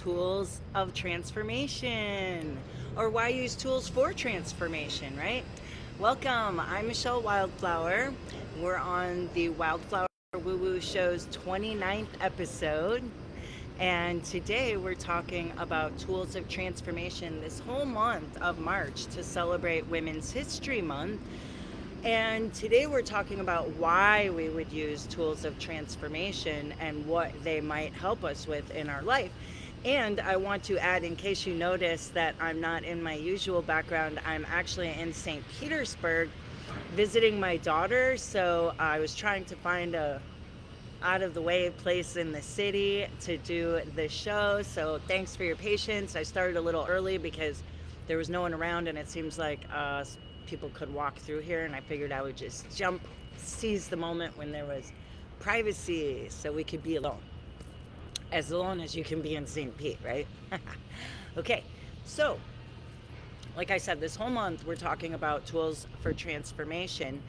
tools of transformation, or why use tools for transformation, right? Welcome. I'm Michele Wildflower. We're on the Wildflower Woo Woo Show's 29th episode. And today we're talking about tools of transformation this whole month of March to celebrate Women's History Month. And today we're talking about why we would use tools of transformation and what they might help us with in our life. And I want to add, in case you notice that I'm not in my usual background, I'm actually in St. Petersburg visiting my daughter. So I was trying to find a out of the way place in the city to do the show. So thanks for your patience. I started a little early because there was no one around, and it seems like people could walk through here, and I figured I would just seize the moment when there was privacy so we could be alone. As alone as you can be in St. Pete, right? Okay, so like I said, this whole month we're talking about tools for transformation.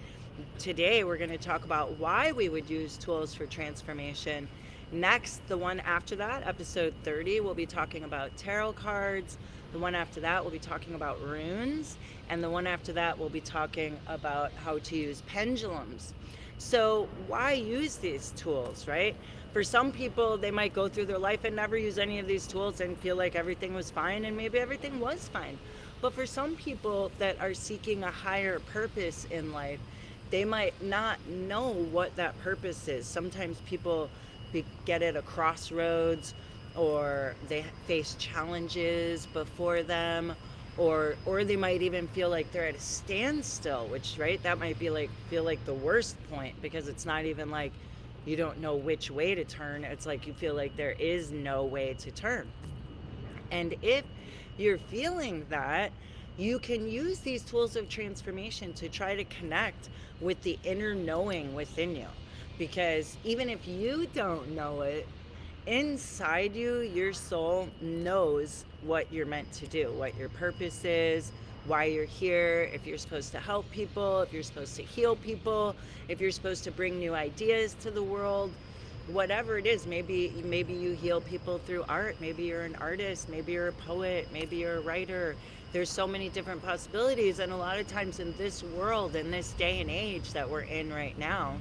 Today we're going to talk about why we would use tools for transformation. Next, the one after that, episode 30, we'll be talking about tarot cards. The one after that, we'll be talking about runes. And the one after that, we'll be talking about how to use pendulums. So why use these tools, right? For some people, they might go through their life and never use any of these tools and feel like everything was fine, and maybe everything was fine. But for some people that are seeking a higher purpose in life, they might not know what that purpose is. Sometimes people get at a crossroads, or they face challenges before them, or they might even feel like they're at a standstill, which, right, that might be like feel like the worst point, because it's not even like you don't know which way to turn. It's like you feel like there is no way to turn. And if you're feeling that, you can use these tools of transformation to try to connect with the inner knowing within you. Because even if you don't know it, inside you, your soul knows what you're meant to do, what your purpose is, why you're here, if you're supposed to help people, if you're supposed to heal people, if you're supposed to bring new ideas to the world. Whatever it is, maybe you heal people through art, maybe you're an artist, maybe you're a poet, maybe you're a writer. There's so many different possibilities, and a lot of times in this world, in this day and age that we're in right now,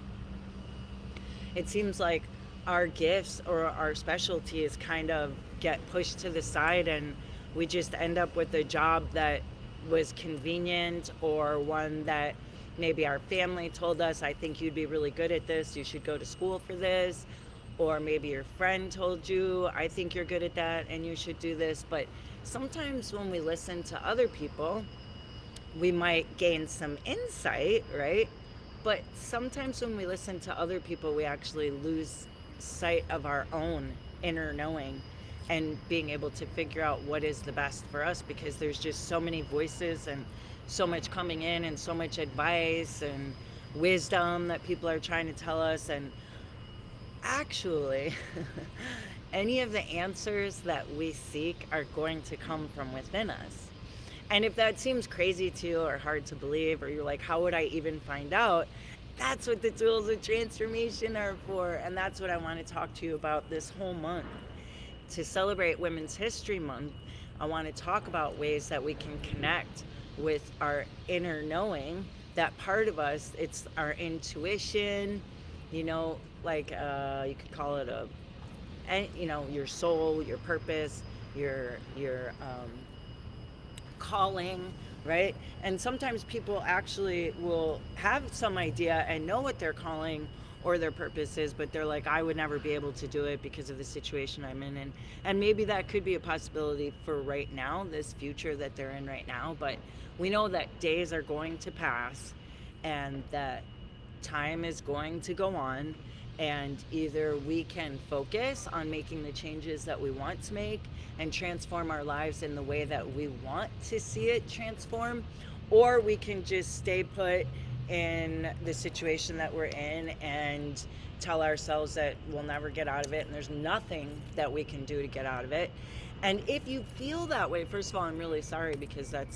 it seems like our gifts or our specialties kind of get pushed to the side, and we just end up with a job that was convenient, or one that maybe our family told us, I think you'd be really good at this, you should go to school for this. Or maybe your friend told you, I think you're good at that and you should do this. But sometimes when we listen to other people, we might gain some insight, right? But sometimes when we listen to other people, we actually lose sight of our own inner knowing and being able to figure out what is the best for us, because there's just so many voices and so much coming in, and so much advice and wisdom that people are trying to tell us. And actually, any of the answers that we seek are going to come from within us. And if that seems crazy to you or hard to believe, or you're like, how would I even find out? That's what the tools of transformation are for. And that's what I want to talk to you about this whole month. To celebrate Women's History Month, I want to talk about ways that we can connect with our inner knowing, that part of us. It's our intuition, like you could call it your soul, your purpose, your calling, right? And sometimes people actually will have some idea and know what their calling or their purpose is, but they're like, I would never be able to do it because of the situation I'm in. And maybe that could be a possibility for right now, this future that they're in right now. But we know that days are going to pass, and that time is going to go on, and either we can focus on making the changes that we want to make and transform our lives in the way that we want to see it transform, or we can just stay put in the situation that we're in and tell ourselves that we'll never get out of it and there's nothing that we can do to get out of it. And if you feel that way, first of all, I'm really sorry, because that's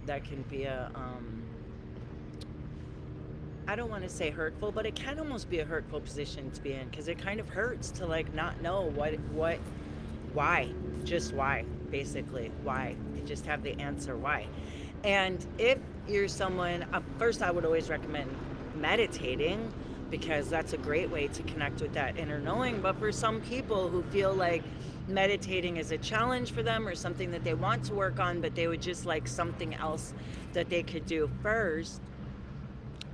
that can be I don't want to say hurtful, but it can almost be a hurtful position to be in, because it kind of hurts to like not know what why? Just why, basically. Why? You just have the answer why. And if you're someone, first I would always recommend meditating, because that's a great way to connect with that inner knowing. But for some people who feel like meditating is a challenge for them or something that they want to work on, but they would just like something else that they could do first,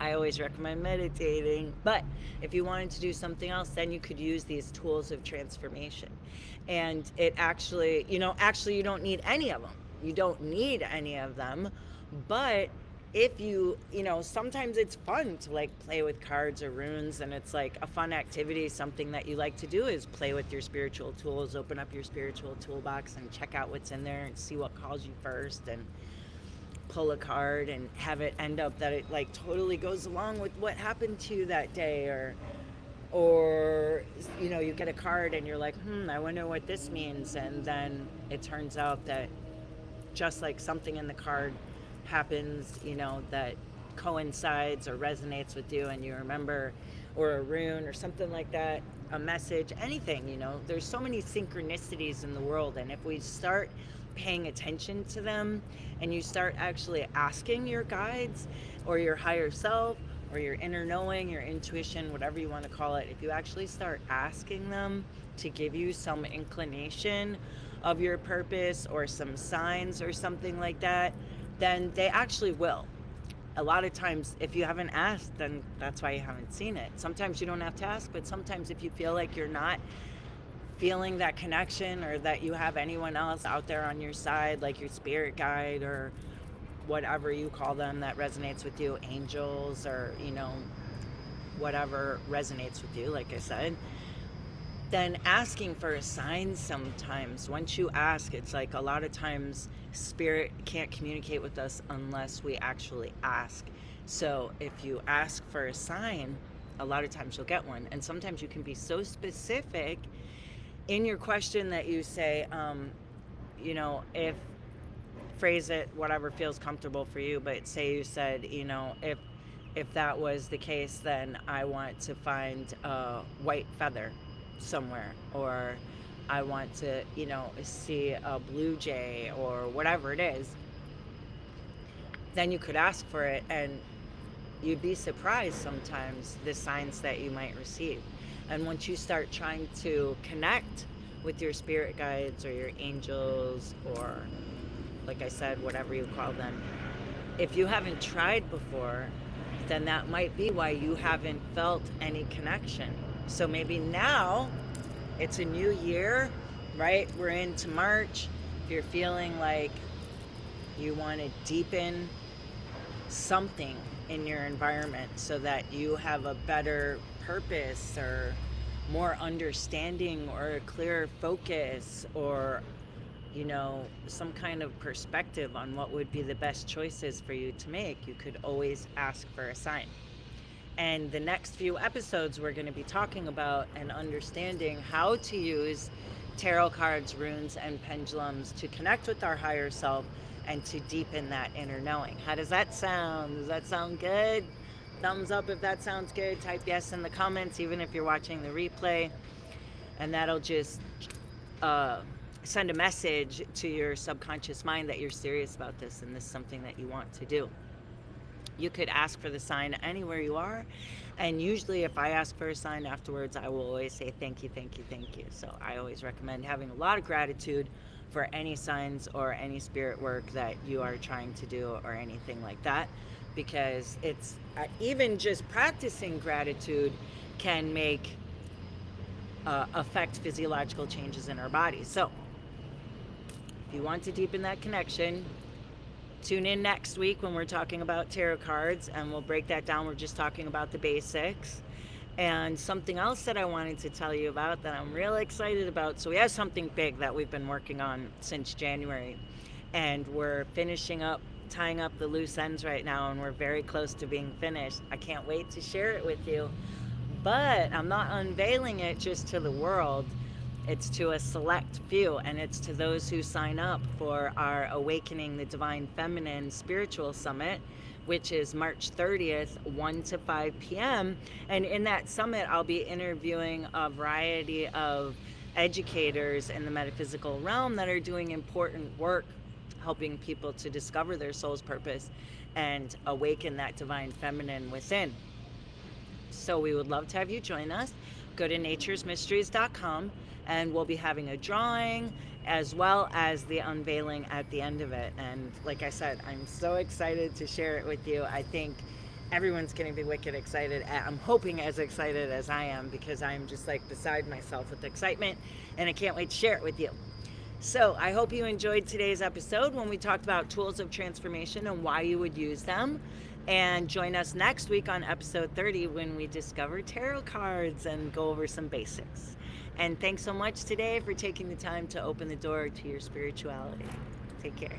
I always recommend meditating. But if you wanted to do something else, then you could use these tools of transformation. And it actually, actually you don't need any of them. You don't need any of them. But if sometimes it's fun to like play with cards or runes, and it's like a fun activity. Something that you like to do is play with your spiritual tools, open up your spiritual toolbox and check out what's in there and see what calls you first, and pull a card and have it end up that it like totally goes along with what happened to you that day. Or you get a card and you're like, I wonder what this means, and then it turns out that just like something in the card happens, that coincides or resonates with you, and you remember, or a rune or something like that, a message, anything. There's so many synchronicities in the world, and if we start paying attention to them, and you start actually asking your guides or your higher self or your inner knowing, your intuition, whatever you want to call it, if you actually start asking them to give you some inclination of your purpose or some signs or something like that, then they actually will. A lot of times, if you haven't asked, then that's why you haven't seen it. Sometimes you don't have to ask, but sometimes if you feel like you're not feeling that connection, or that you have anyone else out there on your side, like your spirit guide or whatever you call them that resonates with you, angels, or whatever resonates with you, like I said, then asking for a sign. Sometimes once you ask, it's like a lot of times spirit can't communicate with us unless we actually ask. So if you ask for a sign, a lot of times you'll get one. And sometimes you can be so specific in your question that you say, if phrase it whatever feels comfortable for you, but say you said, if that was the case, then I want to find a white feather somewhere, or I want to, see a blue jay, or whatever it is. Then you could ask for it, and you'd be surprised sometimes the signs that you might receive. And once you start trying to connect with your spirit guides or your angels, or like I said, whatever you call them, if you haven't tried before, then that might be why you haven't felt any connection. So maybe now it's a new year, right? We're into March. If you're feeling like you want to deepen something in your environment so that you have a better purpose, or more understanding, or a clearer focus, or some kind of perspective on what would be the best choices for you to make, you could always ask for a sign. And the next few episodes, we're going to be talking about and understanding how to use tarot cards, runes, and pendulums to connect with our higher self and to deepen that inner knowing. How does that sound? Does that sound good? Thumbs up if that sounds good. Type yes in the comments, even if you're watching the replay. And that'll just send a message to your subconscious mind that you're serious about this, and this is something that you want to do. You could ask for the sign anywhere you are, and usually if I ask for a sign afterwards, I will always say thank you, thank you, thank you. So I always recommend having a lot of gratitude for any signs or any spirit work that you are trying to do, or anything like that, because it's even just practicing gratitude can affect physiological changes in our bodies. So if you want to deepen that connection, tune in next week when we're talking about tarot cards, and we'll break that down. We're just talking about the basics. And something else that I wanted to tell you about that I'm really excited about. So we have something big that we've been working on since January, and we're finishing up, tying up the loose ends right now, and we're very close to being finished. I can't wait to share it with you, but I'm not unveiling it just to the world. It's to a select few, and it's to those who sign up for our Awakening the Divine Feminine Spiritual Summit, which is March 30th, 1 to 5 p.m. And in that summit, I'll be interviewing a variety of educators in the metaphysical realm that are doing important work helping people to discover their soul's purpose and awaken that divine feminine within. So we would love to have you join us. Go to naturesmysteries.com and we'll be having a drawing as well as the unveiling at the end of it. And like I said, I'm so excited to share it with you. I think everyone's going to be wicked excited. I'm hoping as excited as I am, because I'm just like beside myself with excitement and I can't wait to share it with you. So I hope you enjoyed today's episode when we talked about tools of transformation and why you would use them. And join us next week on episode 30 when we discover tarot cards and go over some basics. And thanks so much today for taking the time to open the door to your spirituality. Take care.